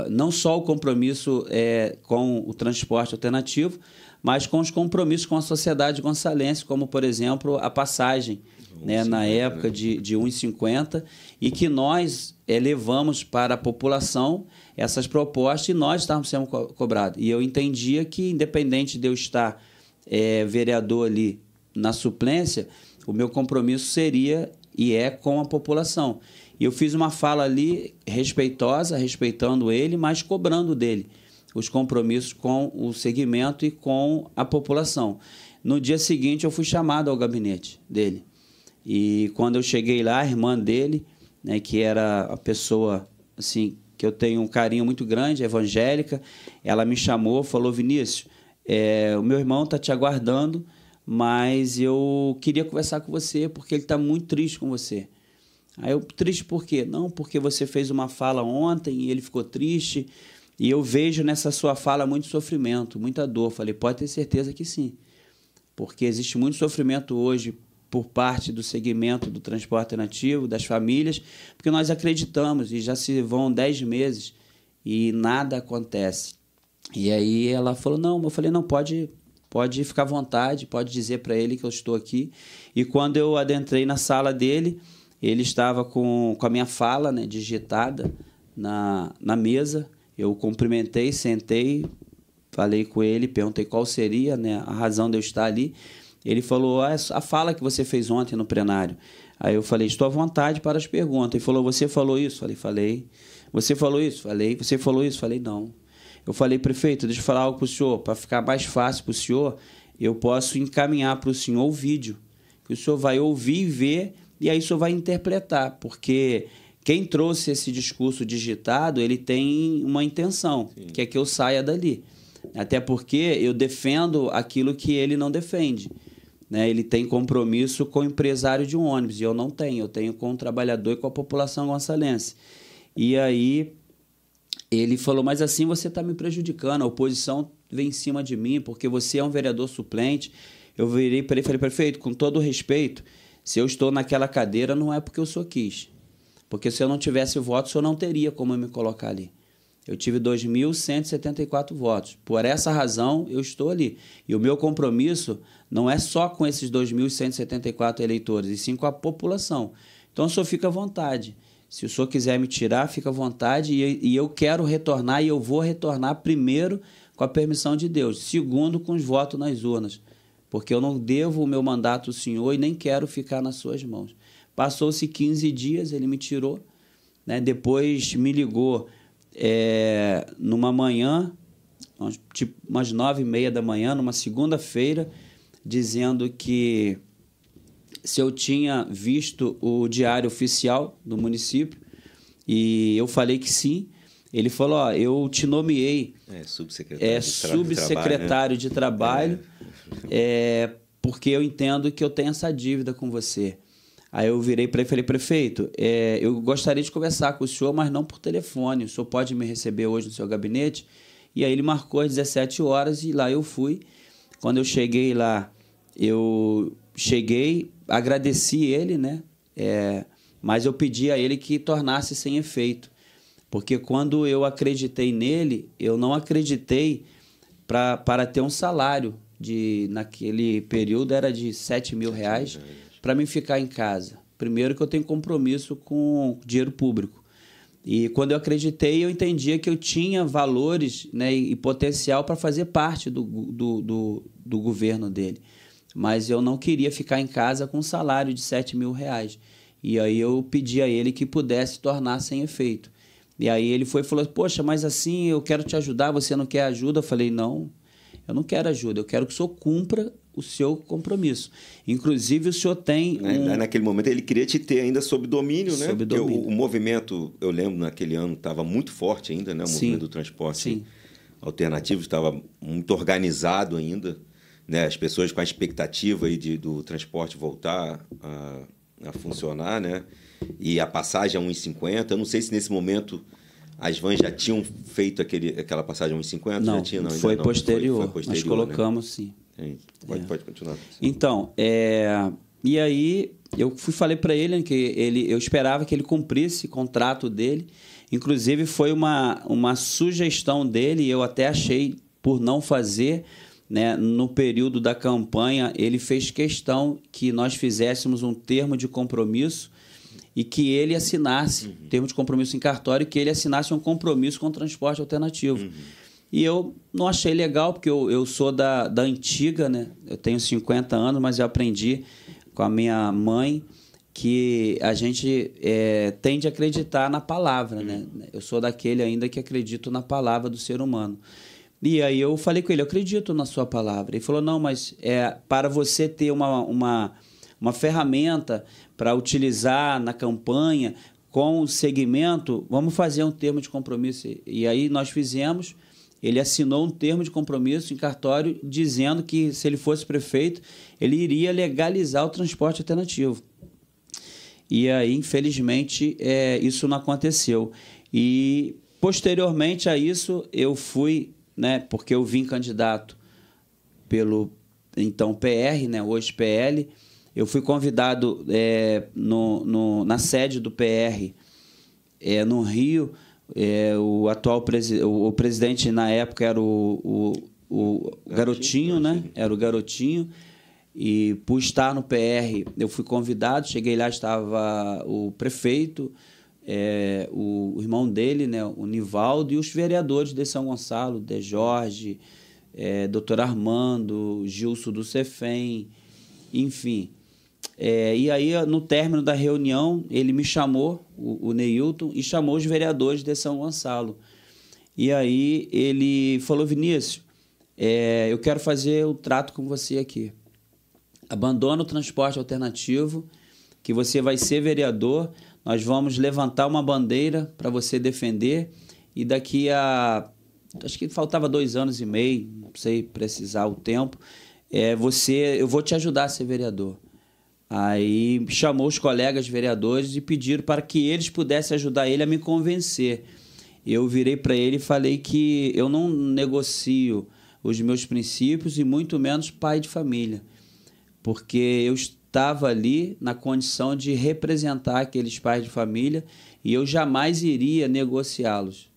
não só o compromisso com o transporte alternativo, mas com os compromissos com a sociedade gonçalense, como, por exemplo, a passagem, né, na época de 1,50, e que nós levamos para a população essas propostas e nós estávamos sendo cobrados. E eu entendia que, independente de eu estar vereador ali na suplência, o meu compromisso seria e é com a população. E eu fiz uma fala ali respeitosa, respeitando ele, mas cobrando dele os compromissos com o segmento e com a população. No dia seguinte, eu fui chamado ao gabinete dele. E quando eu cheguei lá, a irmã dele, né, que era a pessoa assim, que eu tenho um carinho muito grande, evangélica, ela me chamou, falou: Vinícius, o meu irmão está te aguardando, mas eu queria conversar com você porque ele está muito triste com você. Aí eu, triste por quê? Não, porque você fez uma fala ontem e ele ficou triste, e eu vejo nessa sua fala muito sofrimento, muita dor. Falei: pode ter certeza que sim, porque existe muito sofrimento hoje por parte do segmento do transporte alternativo, das famílias, porque nós acreditamos e já se vão 10 meses e nada acontece. E aí ela falou: não, eu falei: não, pode ficar à vontade, pode dizer para ele que eu estou aqui. E quando eu adentrei na sala dele, ele estava com a minha fala, né, digitada na mesa. Eu cumprimentei, sentei, falei com ele, perguntei qual seria, né, a razão de eu estar ali. Ele falou: a fala que você fez ontem no plenário. Aí eu falei: estou à vontade para as perguntas. Ele falou: você falou isso? Falei. Você falou isso? Falei. Você falou isso? Falei: não. Eu falei: prefeito, deixa eu falar algo para o senhor. Para ficar mais fácil para o senhor, eu posso encaminhar para o senhor o vídeo, que o senhor vai ouvir e ver, e aí o senhor vai interpretar, porque quem trouxe esse discurso digitado, ele tem uma intenção, sim, que é que eu saia dali. Até porque eu defendo aquilo que ele não defende, né? Ele tem compromisso com o empresário de um ônibus, e eu não tenho. Eu tenho com o trabalhador e com a população gonçalense. E aí ele falou: mas assim você está me prejudicando, a oposição vem em cima de mim, porque você é um vereador suplente. Eu virei para ele e falei: prefeito, com todo o respeito, se eu estou naquela cadeira não é porque eu só quis. Porque se eu não tivesse votos, o senhor não teria como eu me colocar ali. Eu tive 2.174 votos. Por essa razão, eu estou ali. E o meu compromisso não é só com esses 2.174 eleitores, e sim com a população. Então, o senhor fica à vontade. Se o senhor quiser me tirar, fica à vontade. E eu quero retornar, e eu vou retornar primeiro com a permissão de Deus. Segundo, com os votos nas urnas. Porque eu não devo o meu mandato ao senhor e nem quero ficar nas suas mãos. Passou-se 15 dias, ele me tirou, né? Depois me ligou numa manhã, tipo umas 9h30 da manhã, numa segunda-feira, dizendo que se eu tinha visto o diário oficial do município, e eu falei que sim. Ele falou: ó, eu te nomeei subsecretário de trabalho, porque eu entendo que eu tenho essa dívida com você. Aí eu virei para ele e falei: prefeito, eu gostaria de conversar com o senhor, mas não por telefone. O senhor pode me receber hoje no seu gabinete? E aí ele marcou às 17 horas e lá eu fui. Quando eu cheguei lá, agradeci ele, né? Mas eu pedi a ele que tornasse sem efeito. Porque quando eu acreditei nele, eu não acreditei para ter um salário. Naquele período era de R$7.000 para mim ficar em casa. Primeiro que eu tenho compromisso com dinheiro público. E quando eu acreditei, eu entendia que eu tinha valores, né, e potencial para fazer parte do governo dele. Mas eu não queria ficar em casa com um salário de R$7.000. E aí eu pedi a ele que pudesse tornar sem efeito. E aí ele foi e falou: poxa, mas assim, eu quero te ajudar, você não quer ajuda? Eu falei: não, eu não quero ajuda, eu quero que o senhor cumpra o seu compromisso. Inclusive, o senhor tem... Naquele momento, ele queria te ter ainda sob domínio, né? Sob domínio. O movimento, eu lembro, naquele ano, estava muito forte ainda, né? O movimento do transporte alternativo estava muito organizado ainda, né? As pessoas com a expectativa aí do transporte voltar a funcionar, né? E a passagem a 1,50. Eu não sei se nesse momento as vans já tinham feito aquela passagem a 1,50? Não, já tinha, não, foi, não. Posterior. Foi posterior. Nós colocamos, né? sim. Pode continuar. Então, e aí eu falei para ele que eu esperava que ele cumprisse o contrato dele. Inclusive, foi uma sugestão dele, e eu até achei por não fazer, né? No período da campanha, ele fez questão que nós fizéssemos um termo de compromisso e que ele assinasse, termo de compromisso em cartório, e que ele assinasse um compromisso com o transporte alternativo. E eu não achei legal, porque eu sou da antiga, né? Eu tenho 50 anos, mas eu aprendi com a minha mãe que a gente tende a acreditar na palavra, né? Eu sou daquele ainda que acredito na palavra do ser humano. E aí eu falei com ele, eu acredito na sua palavra. Ele falou, não, mas para você ter uma ferramenta para utilizar na campanha com o segmento, vamos fazer um termo de compromisso. E aí nós fizemos, ele assinou um termo de compromisso em cartório dizendo que, se ele fosse prefeito, ele iria legalizar o transporte alternativo. E aí, infelizmente, isso não aconteceu. E, posteriormente a isso, eu fui, né, porque eu vim candidato pelo, então, PR, né, hoje PL, eu fui convidado na sede do PR, no Rio. O atual o presidente, na época, era o Garotinho, né? Era o Garotinho. E, por estar no PR, eu fui convidado. Cheguei lá, estava o prefeito, o irmão dele, né, o Nivaldo, e os vereadores de São Gonçalo, De Jorge, doutor Armando, Gilson do Cefem, enfim. E aí, no término da reunião, ele me chamou, o Neilton, e chamou os vereadores de São Gonçalo. E aí ele falou, Vinícius, eu quero fazer o trato com você aqui. Abandona o transporte alternativo, que você vai ser vereador, nós vamos levantar uma bandeira para você defender, e daqui a... acho que faltava 2 anos e meio, não sei precisar o tempo, eu vou te ajudar a ser vereador. Aí chamou os colegas vereadores e pediram para que eles pudessem ajudar ele a me convencer. Eu virei para ele e falei que eu não negocio os meus princípios e muito menos pai de família, porque eu estava ali na condição de representar aqueles pais de família e eu jamais iria negociá-los,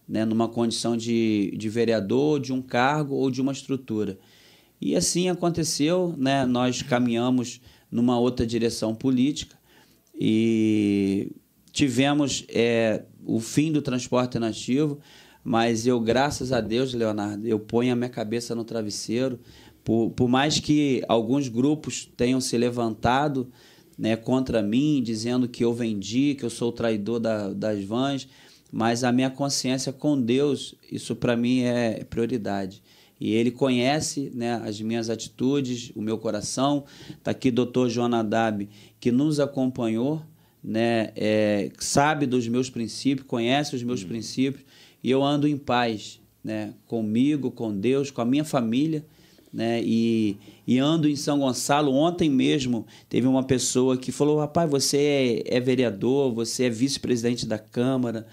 né, numa condição de vereador, de um cargo ou de uma estrutura. E assim aconteceu, né? Nós caminhamos numa outra direção política e tivemos o fim do transporte alternativo, mas eu, graças a Deus, Leonardo, eu ponho a minha cabeça no travesseiro, por mais que alguns grupos tenham se levantado, né, contra mim, dizendo que eu vendi, que eu sou o traidor das vans, mas a minha consciência com Deus, isso para mim é prioridade. E ele conhece, né, as minhas atitudes, o meu coração. Está aqui o doutor Jonadab, que nos acompanhou, né, sabe dos meus princípios, conhece os meus princípios, e eu ando em paz, né, comigo, com Deus, com a minha família, né, e ando em São Gonçalo. Ontem mesmo teve uma pessoa que falou, rapaz, você é vereador, você é vice-presidente da Câmara,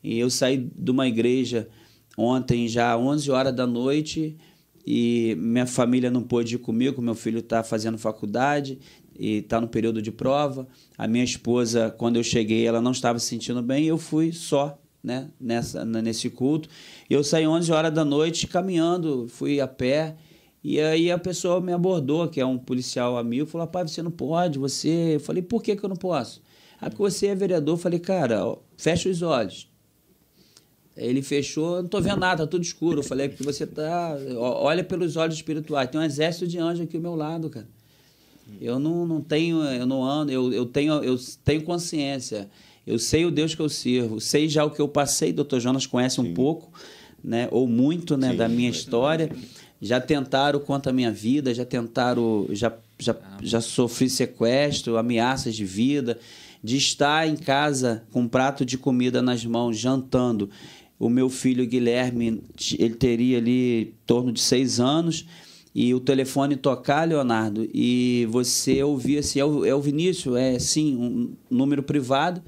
e eu saí de uma igreja ontem já 11 horas da noite e minha família não pôde ir comigo, meu filho está fazendo faculdade e está no período de prova. A minha esposa, quando eu cheguei, ela não estava se sentindo bem e eu fui só, né, nesse culto. Eu saí 11 horas da noite caminhando, fui a pé, e aí a pessoa me abordou, que é um policial amigo, falou, rapaz, você não pode, você... Eu falei, por que eu não posso? Porque você é vereador. Eu falei, cara, fecha os olhos. Ele fechou, não estou vendo nada, está tudo escuro. Eu falei, porque você está... Olha pelos olhos espirituais. Tem um exército de anjos aqui ao meu lado, cara. Eu não tenho... Eu não ando... Eu tenho consciência. Eu sei o Deus que eu sirvo. Sei já o que eu passei. Dr. Jonas conhece um pouco, né, ou muito, né, da minha história. Já tentaram contra a minha vida, já tentaram... Já sofri sequestro, ameaças de vida, de estar em casa com um prato de comida nas mãos, jantando. O meu filho Guilherme, ele teria ali em torno de 6 anos, e o telefone tocar, Leonardo, e você ouvia assim, é o Vinícius, sim, um número privado,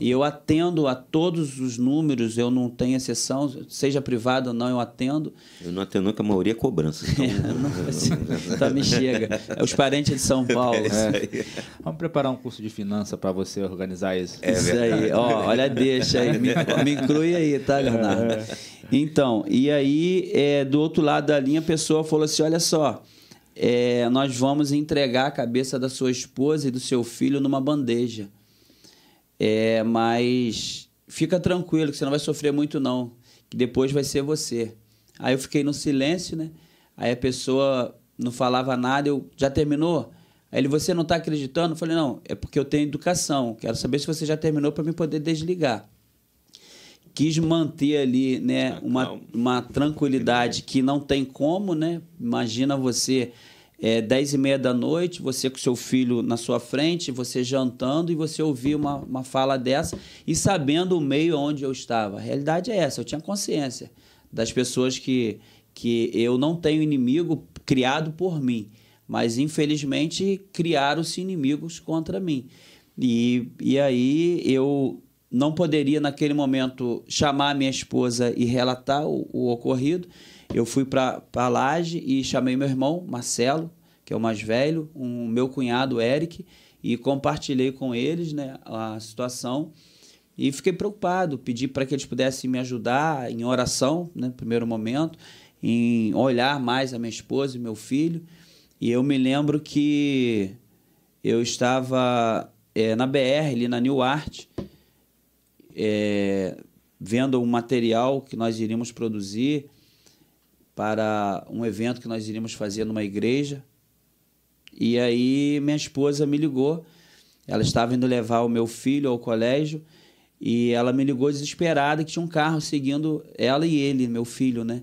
E eu atendo a todos os números, eu não tenho exceção, seja privado ou não, eu atendo. Eu não atendo nunca, a maioria é cobrança. Então, então me chega. É os parentes de São Paulo. Vamos preparar um curso de finança para você organizar isso. Isso aí. Olha, deixa aí. Me inclui aí, tá, Leonardo? Então, e aí, do outro lado da linha, a pessoa falou assim, olha só, nós vamos entregar a cabeça da sua esposa e do seu filho numa bandeja. Mas fica tranquilo, que você não vai sofrer muito, não. Que depois vai ser você. Aí eu fiquei no silêncio, né? Aí a pessoa não falava nada, eu, já terminou? Aí ele, você não está acreditando? Eu falei, não, é porque eu tenho educação. Quero saber se você já terminou para mim poder desligar. Quis manter ali, né, uma tranquilidade que não tem como, né? Imagina você... 10h30 da noite, você com seu filho na sua frente, você jantando e você ouvir uma fala dessa e sabendo o meio onde eu estava. A realidade é essa, eu tinha consciência das pessoas que eu não tenho inimigo criado por mim, mas infelizmente criaram-se inimigos contra mim. E aí eu não poderia naquele momento chamar a minha esposa e relatar o ocorrido. Eu fui para a laje e chamei meu irmão, Marcelo, que é o mais velho, o meu cunhado, Eric, e compartilhei com eles, né, a situação. E fiquei preocupado, pedi para que eles pudessem me ajudar em oração, né, no primeiro momento, em olhar mais a minha esposa e meu filho. E eu me lembro que eu estava na BR, ali na New Art, vendo um material que nós iríamos produzir para um evento que nós iríamos fazer numa igreja. E aí minha esposa me ligou, ela estava indo levar o meu filho ao colégio e ela me ligou desesperada que tinha um carro seguindo ela e ele, meu filho, né?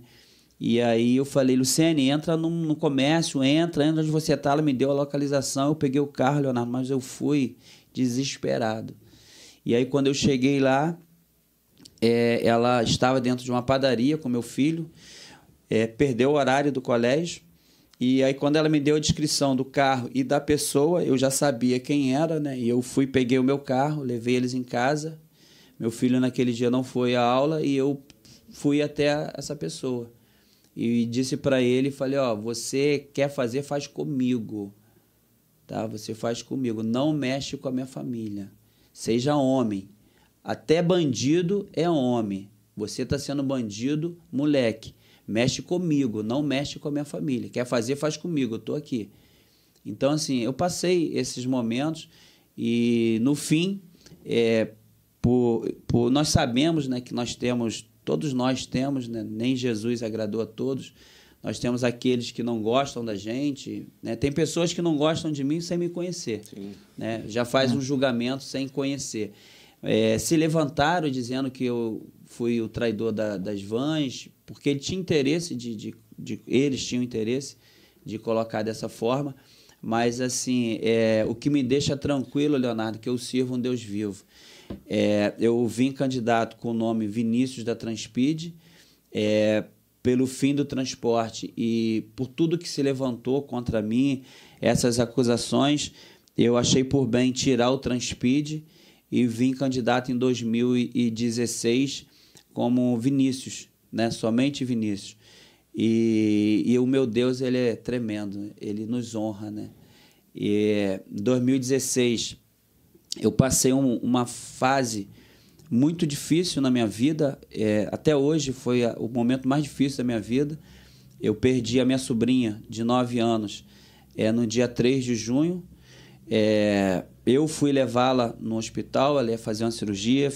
E aí eu falei, Luciene, entra no comércio, entra onde você está. Ela me deu a localização, eu peguei o carro, Leonardo, mas eu fui desesperado. E aí quando eu cheguei lá, ela estava dentro de uma padaria com meu filho, perdeu o horário do colégio, e aí quando ela me deu a descrição do carro e da pessoa, eu já sabia quem era, né? E eu peguei o meu carro, levei eles em casa, meu filho naquele dia não foi à aula, e eu fui até essa pessoa. E disse para ele, falei, você quer fazer, faz comigo, tá? Você faz comigo, não mexe com a minha família, seja homem, até bandido é homem, você está sendo bandido, moleque. Mexe comigo, não mexe com a minha família. Quer fazer, faz comigo, eu estou aqui. Então, assim, eu passei esses momentos e, no fim, nós sabemos, né, que nós temos, todos nós temos, né, nem Jesus agradou a todos, nós temos aqueles que não gostam da gente, né? Tem pessoas que não gostam de mim sem me conhecer, né? Já faz um julgamento sem conhecer. Se levantaram dizendo que eu fui o traidor das vans, porque ele tinha interesse eles tinham interesse de colocar dessa forma, mas assim, o que me deixa tranquilo, Leonardo, que eu sirvo um Deus vivo. Eu vim candidato com o nome Vinícius da Transpeed, pelo fim do transporte e por tudo que se levantou contra mim, essas acusações, eu achei por bem tirar o Transpeed e vim candidato em 2016 como Vinícius, né? Somente Vinícius. E o meu Deus, ele é tremendo, ele nos honra, né? E em 2016 eu passei uma fase muito difícil na minha vida, até hoje foi o momento mais difícil da minha vida. Eu perdi a minha sobrinha de 9 anos no dia 3 de junho. Eu fui levá-la no hospital, ela ia fazer uma cirurgia,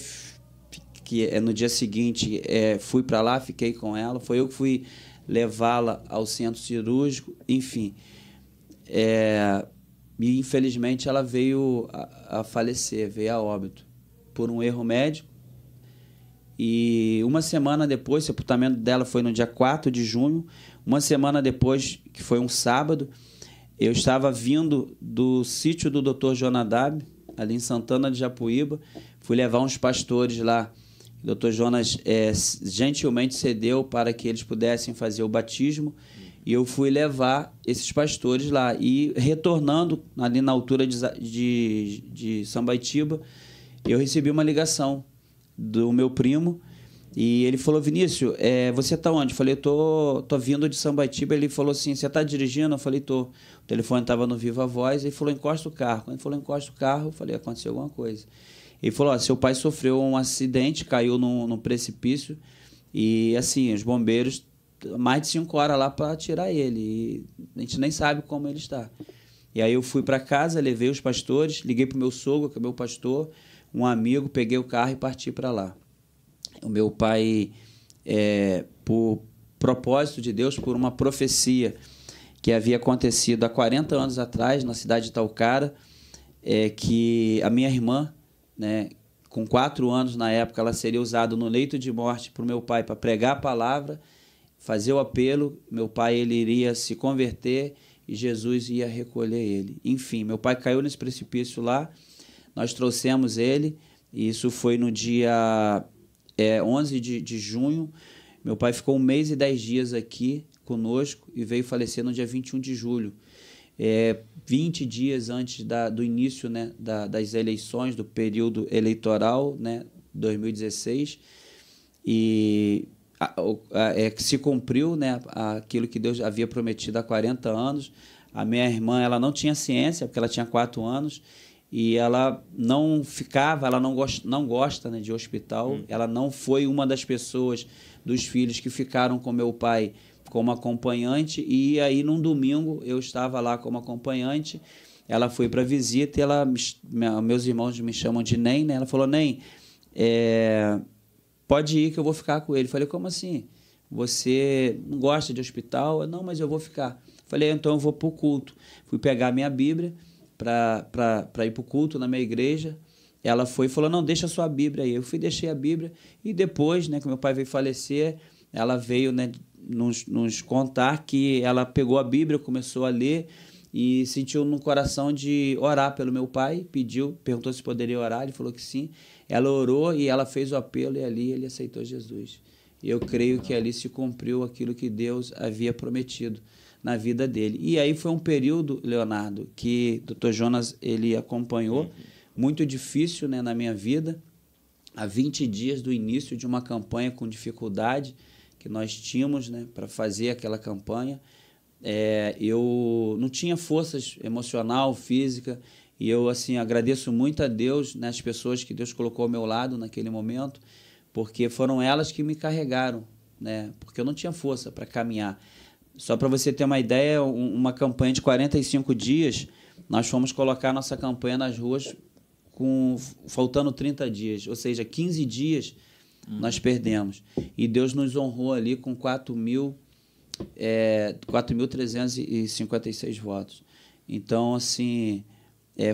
que no dia seguinte fui para lá, fiquei com ela, foi eu que fui levá-la ao centro cirúrgico, enfim. E infelizmente ela veio a falecer, veio a óbito, por um erro médico. E uma semana depois, o sepultamento dela foi no dia 4 de junho, uma semana depois, que foi um sábado, eu estava vindo do sítio do Dr. Jonadab, ali em Santana de Japuíba, fui levar uns pastores lá. O Dr. Jonas gentilmente cedeu para que eles pudessem fazer o batismo, e eu fui levar esses pastores lá. E retornando ali na altura de Sambaitiba, eu recebi uma ligação do meu primo e ele falou: Vinícius, você tá onde? Eu falei: tô vindo de Sambaítiba. Ele falou assim: você tá dirigindo? Eu falei: tô. O telefone estava no Viva Voz. Ele falou: encosta o carro. Quando ele falou: encosta o carro, eu falei: aconteceu alguma coisa. Ele falou: seu pai sofreu um acidente, caiu num precipício e assim, os bombeiros, mais de 5 horas lá para tirar ele, e a gente nem sabe como ele está. E aí eu fui para casa, levei os pastores, liguei para o meu sogro, que é meu pastor, um amigo, peguei o carro e parti para lá. O meu pai, por propósito de Deus, por uma profecia que havia acontecido há 40 anos atrás, na cidade de Talcara, que a minha irmã, né, com 4 anos na época, ela seria usada no leito de morte para o meu pai para pregar a palavra, fazer o apelo. Meu pai, ele iria se converter e Jesus ia recolher ele. Enfim, meu pai caiu nesse precipício lá, nós trouxemos ele, e isso foi no dia 11 de junho. Meu pai ficou 1 mês e 10 dias aqui conosco e veio falecer no dia 21 de julho. 20 dias antes do início, né, das eleições, do período eleitoral, né, 2016, e se cumpriu, né, aquilo que Deus havia prometido há 40 anos. A minha irmã, ela não tinha ciência, porque ela tinha 4 anos, e ela não ficava, ela não gosta, né, de hospital. Ela não foi uma das pessoas, dos filhos, que ficaram com meu pai como acompanhante, e aí num domingo eu estava lá como acompanhante. Ela foi para visita e meus irmãos me chamam de Nen, né? Ela falou: Nen, pode ir que eu vou ficar com ele. Eu falei: como assim? Você não gosta de hospital? Não, mas eu vou ficar. Eu falei: então eu vou para o culto. Fui pegar a minha Bíblia para ir para o culto na minha igreja. Ela foi e falou: não, deixa a sua Bíblia aí. Eu fui, deixei a Bíblia, e depois, né, que meu pai veio falecer, ela veio, né, nos contar que ela pegou a Bíblia, começou a ler e sentiu no coração de orar pelo meu pai, perguntou se poderia orar, ele falou que sim. Ela orou e ela fez o apelo, e ali ele aceitou Jesus. E eu creio que ali se cumpriu aquilo que Deus havia prometido na vida dele. E aí foi um período, Leonardo, que o Dr. Jonas, ele acompanhou, muito difícil, né, na minha vida, há 20 dias do início de uma campanha com dificuldade que nós tínhamos, né, para fazer aquela campanha. Eu não tinha forças emocional, física, e eu assim agradeço muito a Deus, né, as pessoas que Deus colocou ao meu lado naquele momento, porque foram elas que me carregaram, né, porque eu não tinha força para caminhar. Só para você ter uma ideia, uma campanha de 45 dias, nós fomos colocar nossa campanha nas ruas faltando 30 dias, ou seja, 15 dias nós perdemos. E Deus nos honrou ali com 4.356 votos. Então, assim,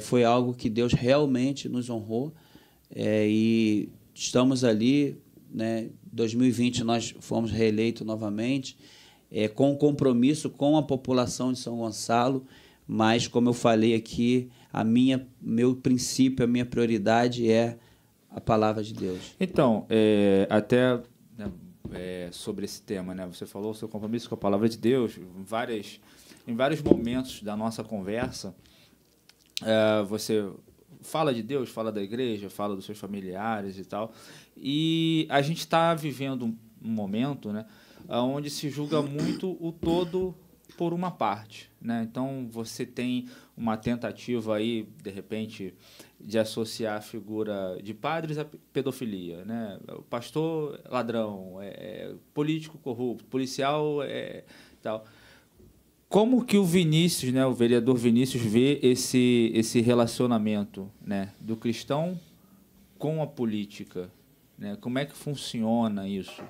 foi algo que Deus realmente nos honrou, e estamos ali, né? Em 2020 nós fomos reeleitos novamente, com compromisso com a população de São Gonçalo, mas, como eu falei aqui, meu princípio, a minha prioridade é a palavra de Deus. Então, até, né, sobre esse tema, né, você falou o seu compromisso com a palavra de Deus. Em vários momentos da nossa conversa, você fala de Deus, fala da igreja, fala dos seus familiares e tal. E a gente está vivendo um momento, né, onde se julga muito o todo por uma parte, né? Então, você tem uma tentativa aí, de repente, de associar a figura de padres à pedofilia, né? O pastor ladrão, político corrupto, policial tal. Como que o Vinícius, né, o vereador Vinícius, vê esse relacionamento, né, do cristão com a política, né? Como é que funciona isso?